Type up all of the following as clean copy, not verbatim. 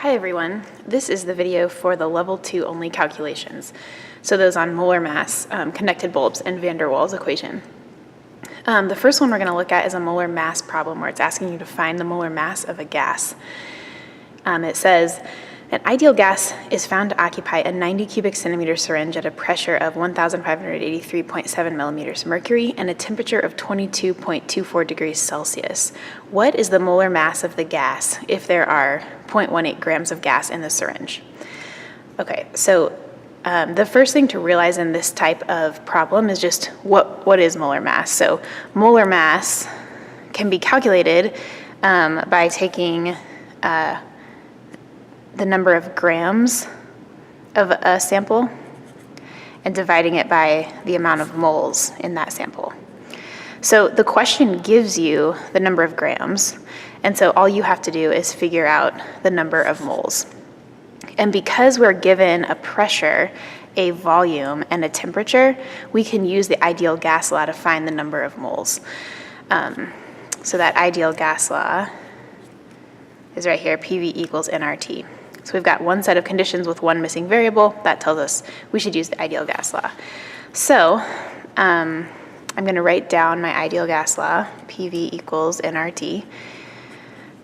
Hi everyone, this is the video for the level 2 only calculations. So those on molar mass, connected bulbs, and van der Waals equation. The first one we're going to look at is a molar mass problem where it's asking you to find the molar mass of a gas. It says, an ideal gas is found to occupy a 90 cubic centimeter syringe at a pressure of 1,583.7 millimeters mercury and a temperature of 22.24 degrees Celsius. What is the molar mass of the gas if there are 0.18 grams of gas in the syringe? Okay, so the first thing to realize in this type of problem is just what is molar mass. So molar mass can be calculated by taking the number of grams of a sample and dividing it by the amount of moles in that sample. So the question gives you the number of grams, and so all you have to do is figure out the number of moles. And because we're given a pressure, a volume, and a temperature, we can use the ideal gas law to find the number of moles. So that ideal gas law is right here, PV equals nRT. So we've got one set of conditions with one missing variable. That tells us we should use the ideal gas law. So I'm going to write down my ideal gas law, PV equals nRT.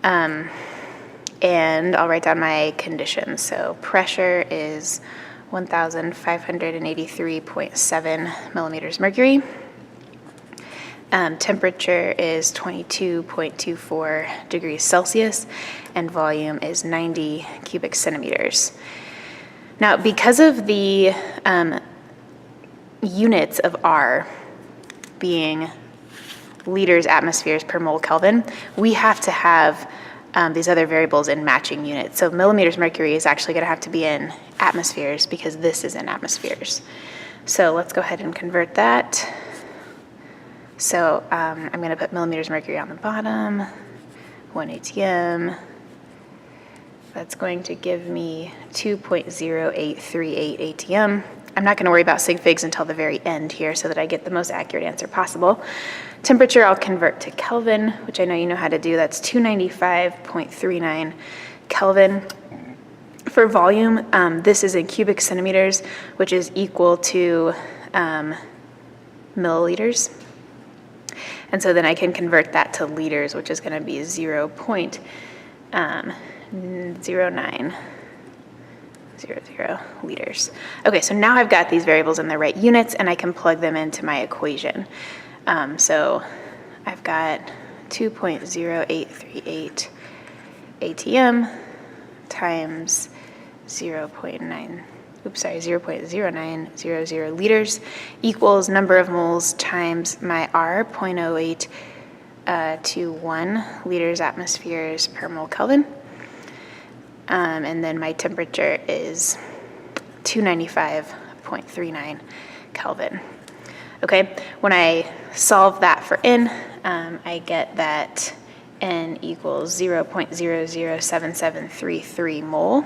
And I'll write down my conditions. So pressure is 1,583.7 millimeters mercury. Temperature is 22.24 degrees Celsius, and volume is 90 cubic centimeters. Now, because of the units of R being liters, atmospheres per mole Kelvin, we have to have these other variables in matching units. So millimeters mercury is actually going to have to be in atmospheres because this is in atmospheres. So let's go ahead and convert that. So I'm going to put millimeters mercury on the bottom, 1 ATM. That's going to give me 2.0838 ATM. I'm not going to worry about sig figs until the very end here so that I get the most accurate answer possible. Temperature I'll convert to Kelvin, which I know you know how to do. That's 295.39 Kelvin. For volume, this is in cubic centimeters, which is equal to milliliters. And so then I can convert that to liters, which is going to be 0.0900 liters. Okay, so now I've got these variables in the right units, and I can plug them into my equation. So I've got 2.0838 ATM times 0.0900 liters equals number of moles times my R, 0.0821 liters atmospheres per mole Kelvin. And then my temperature is 295.39 Kelvin. Okay, when I solve that for N, I get that N equals 0.007733 mole.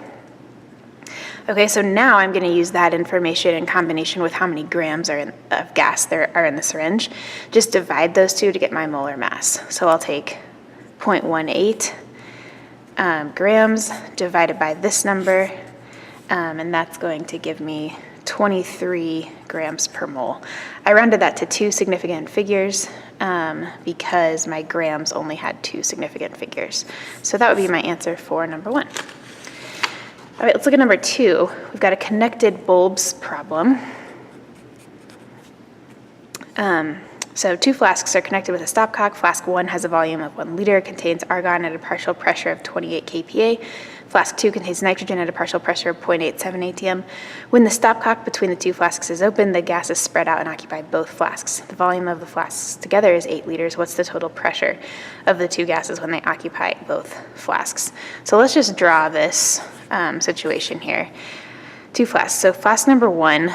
Okay, so now I'm going to use that information in combination with how many grams of gas there are in the syringe. Just divide those two to get my molar mass. So I'll take 0.18 grams divided by this number, and that's going to give me 23 grams per mole. I rounded that to two significant figures because my grams only had two significant figures. So that would be my answer for number 1. All right, let's look at number 2. We've got a connected bulbs problem. So 2 flasks are connected with a stopcock. Flask 1 has a volume of 1 liter, contains argon at a partial pressure of 28 kPa. Flask 2 contains nitrogen at a partial pressure of 0.87 atm. When the stopcock between the 2 flasks is open, the gases spread out and occupy both flasks. The volume of the flasks together is 8 liters. What's the total pressure of the 2 gases when they occupy both flasks? So let's just draw this situation here. 2 flasks. So flask number 1,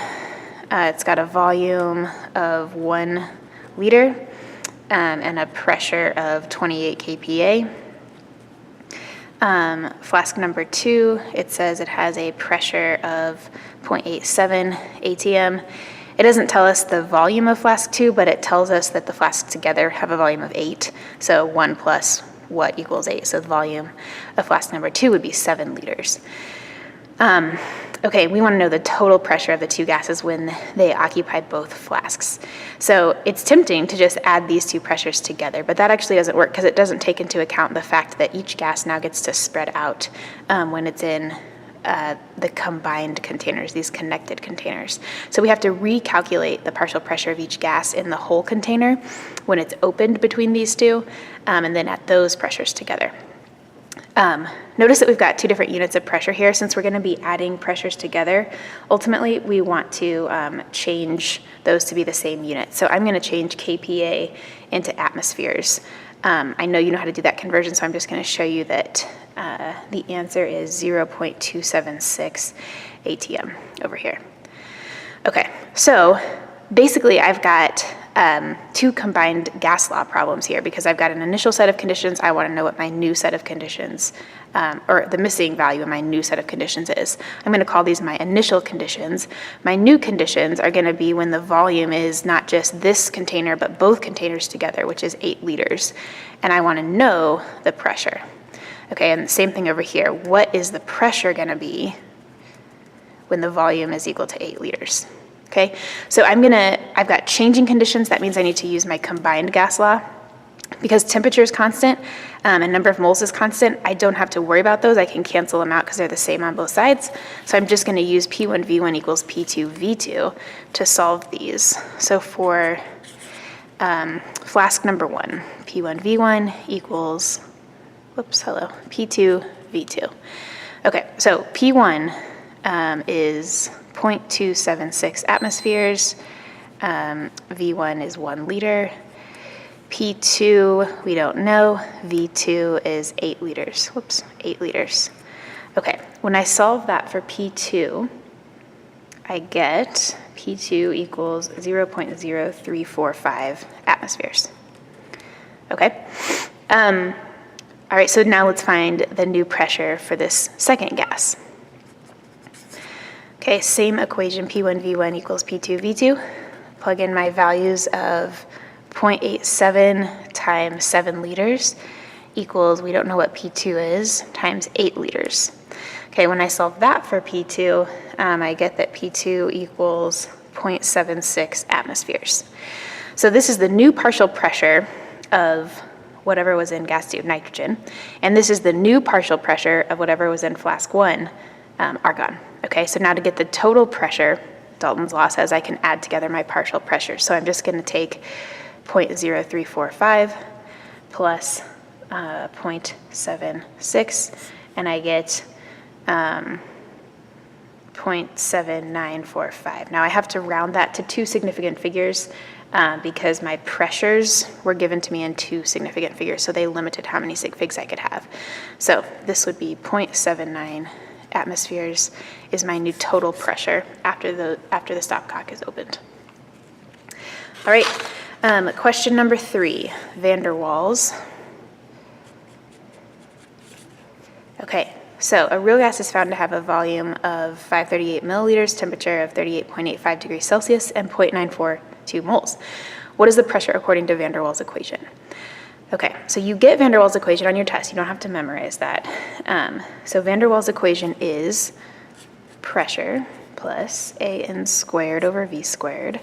it's got a volume of 1 liter and a pressure of 28 kPa. Flask number 2, it says it has a pressure of 0.87 atm. It doesn't tell us the volume of flask 2, but it tells us that the flasks together have a volume of 8. So 1 plus what equals 8. So the volume of flask number 2 would be 7 liters. Okay, we want to know the total pressure of the two gases when they occupied both flasks. So it's tempting to just add these two pressures together, but that actually doesn't work because it doesn't take into account the fact that each gas now gets to spread out when it's in the combined containers, these connected containers. So we have to recalculate the partial pressure of each gas in the whole container when it's opened between these two, and then add those pressures together. Notice that we've got two different units of pressure here. Since we're going to be adding pressures together, ultimately we want to change those to be the same unit. So I'm going to change kPa into atmospheres. I know you know how to do that conversion, so I'm just going to show you that the answer is 0.276 ATM over here. Okay, so basically I've got two combined gas law problems here because I've got an initial set of conditions. I want to know what my new set of conditions, or the missing value of my new set of conditions is. I'm going to call these my initial conditions. My new conditions are going to be when the volume is not just this container, but both containers together, which is 8 liters. And I want to know the pressure. Okay, and the same thing over here. What is the pressure going to be when the volume is equal to 8 liters? Okay, so I've got changing conditions. That means I need to use my combined gas law. Because temperature is constant and number of moles is constant, I don't have to worry about those. I can cancel them out because they're the same on both sides. So I'm just going to use P1V1 equals P2V2 to solve these. So for flask number 1, P1V1 equals, P2V2. Okay, so P1 is 0.276 atmospheres, V1 is 1 liter, P2 we don't know, V2 is 8 liters, 8 liters. Okay, when I solve that for P2, I get P2 equals 0.0345 atmospheres. Okay, all right, so now let's find the new pressure for this second gas. Okay, same equation, P1V1 equals P2V2. Plug in my values of 0.87 times 7 liters equals, we don't know what P2 is, times 8 liters. Okay, when I solve that for P2, I get that P2 equals 0.76 atmospheres. So this is the new partial pressure of whatever was in gas 2, nitrogen, and this is the new partial pressure of whatever was in flask 1, argon. Okay, so now to get the total pressure, Dalton's law says I can add together my partial pressures. So I'm just going to take 0.0345 plus 0.76, and I get 0.7945. Now I have to round that to two significant figures because my pressures were given to me in two significant figures, so they limited how many sig figs I could have. So this would be 0.79 atmospheres is my new total pressure after the stopcock is opened. All right, question number 3, van der Waals. Okay, so a real gas is found to have a volume of 538 milliliters, temperature of 38.85 degrees Celsius, and 0.942 moles. What is the pressure according to van der Waals' equation? Okay, so you get van der Waals' equation on your test. You don't have to memorize that. So van der Waals' equation is pressure plus AN squared over V squared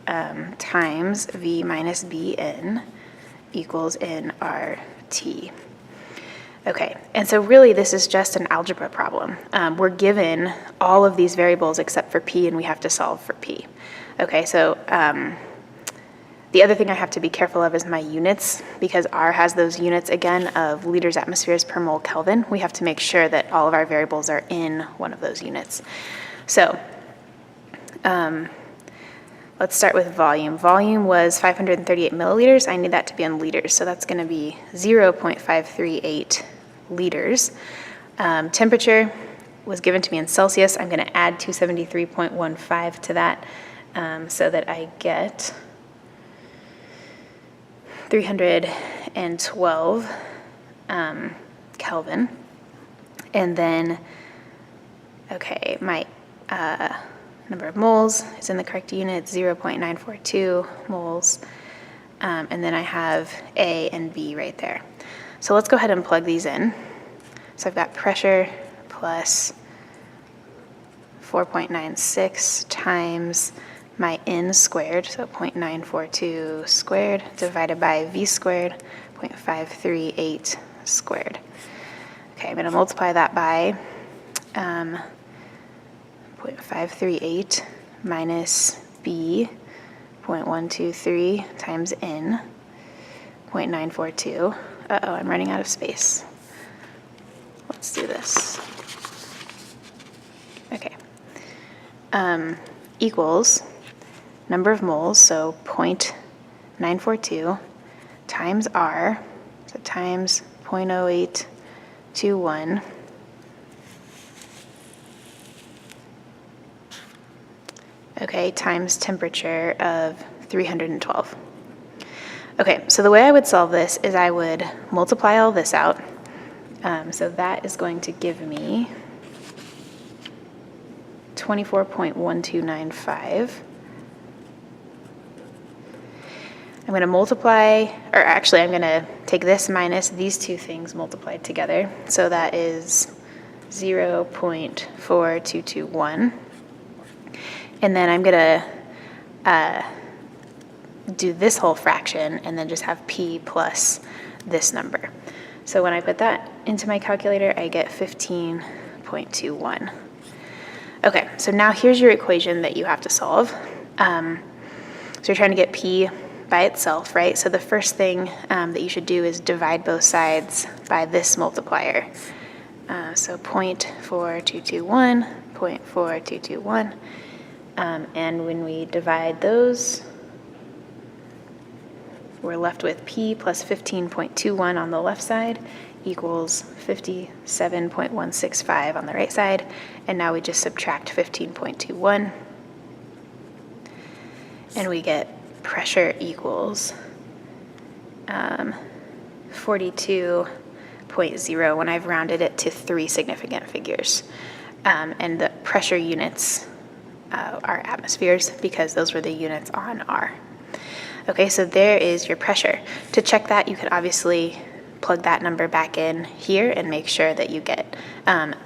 times V minus BN equals nRT. Okay, and so really this is just an algebra problem. We're given all of these variables except for P, and we have to solve for P. Okay, so the other thing I have to be careful of is my units, because R has those units again of liters atmospheres per mole Kelvin. We have to make sure that all of our variables are in one of those units. So let's start with volume. Volume was 538 milliliters. I need that to be in liters, so that's going to be 0.538 liters. Temperature was given to me in Celsius. I'm going to add 273.15 to that so that I get 312 Kelvin. And then, okay, my number of moles is in the correct unit, 0.942 moles. And then I have A and B right there. So let's go ahead and plug these in. So I've got pressure plus 4.96 times my n squared, so 0.942 squared, divided by v squared, 0.538 squared. Okay, I'm going to multiply that by 0.538 minus b, 0.123 times n, 0.942. Uh-oh, I'm running out of space. Let's do this. Okay. Equals number of moles, so 0.942 times R, so times 0.0821, okay, times temperature of 312. Okay, so the way I would solve this is I would multiply all this out. So that is going to give me 24.1295. I'm going to multiply, or actually I'm going to take this minus these two things multiplied together. So that is 0.4221. And then I'm going to do this whole fraction and then just have p plus this number. So when I put that into my calculator, I get 15.21. Okay, so now here's your equation that you have to solve. So you're trying to get p by itself, right? So the first thing that you should do is divide both sides by this multiplier. So 0.4221, 0.4221. And when we divide those, we're left with p plus 15.21 on the left side equals 57.165 on the right side. And now we just subtract 15.21. And we get pressure equals 42.0 when I've rounded it to 3 significant figures. And the pressure units are atmospheres because those were the units on R. Okay, so there is your pressure. To check that, you could obviously plug that number back in here and make sure that you get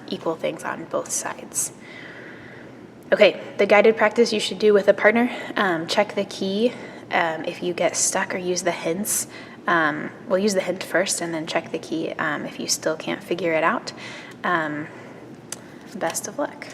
equal things on both sides. Okay, the guided practice you should do with a partner, check the key. If you get stuck or use the hints, we'll use the hint first and then check the key if you still can't figure it out. Best of luck.